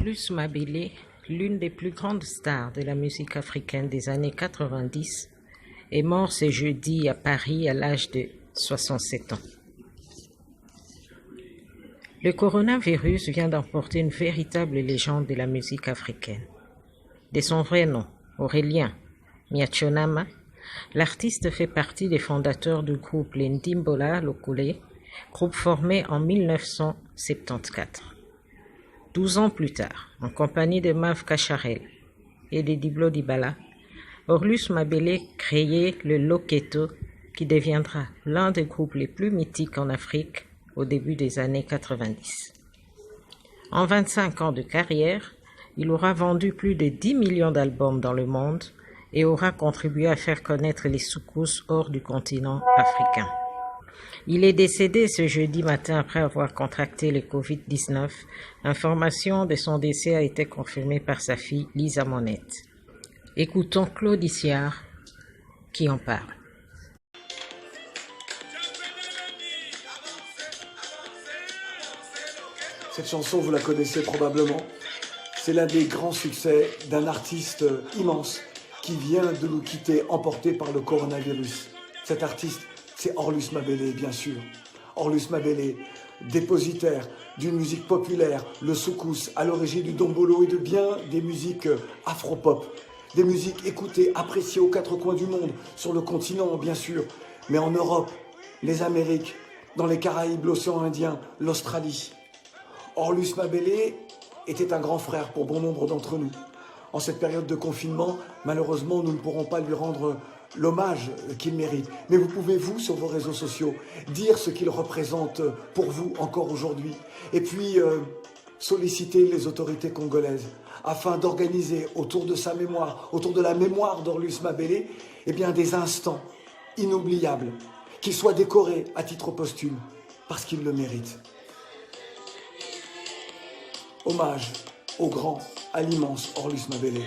Orlus Mabele, l'une des plus grandes stars de la musique africaine des années 90, est mort ce jeudi à Paris à l'âge de 67 ans. Le coronavirus vient d'emporter une véritable légende de la musique africaine. De son vrai nom, Aurélien Miachonama, l'artiste fait partie des fondateurs du groupe Les Ndimbola Lokole, groupe formé en 1974. 12 ans plus tard, en compagnie de Mav Kacharel et de Diblo Dibala, Orlus Mabele créait le Loketo qui deviendra l'un des groupes les plus mythiques en Afrique au début des années 90. En 25 ans de carrière, il aura vendu plus de 10 millions d'albums dans le monde et aura contribué à faire connaître les soukous hors du continent africain. Il est décédé ce jeudi matin après avoir contracté le Covid-19. L'information de son décès a été confirmée par sa fille Lisa Monette. Écoutons Claude Issiard qui en parle. Cette chanson, vous la connaissez probablement. C'est l'un des grands succès d'un artiste immense qui vient de nous quitter, emporté par le coronavirus. Cet artiste, c'est Orlus Mabele, bien sûr. Orlus Mabele, dépositaire d'une musique populaire, le soukous, à l'origine du dombolo et de bien des musiques afro-pop. Des musiques écoutées, appréciées aux quatre coins du monde, sur le continent, bien sûr, mais en Europe, les Amériques, dans les Caraïbes, l'océan Indien, l'Australie. Orlus Mabele était un grand frère pour bon nombre d'entre nous. En cette période de confinement, malheureusement, nous ne pourrons pas lui rendre l'hommage qu'il mérite. Mais vous pouvez, vous, sur vos réseaux sociaux, dire ce qu'il représente pour vous encore aujourd'hui. Et puis, solliciter les autorités congolaises afin d'organiser autour de sa mémoire, autour de la mémoire d'Orlus Mabele, eh bien, des instants inoubliables, qu'il soit décoré à titre posthume, parce qu'il le mérite. Hommage au grand, à l'immense Orlus Mabele.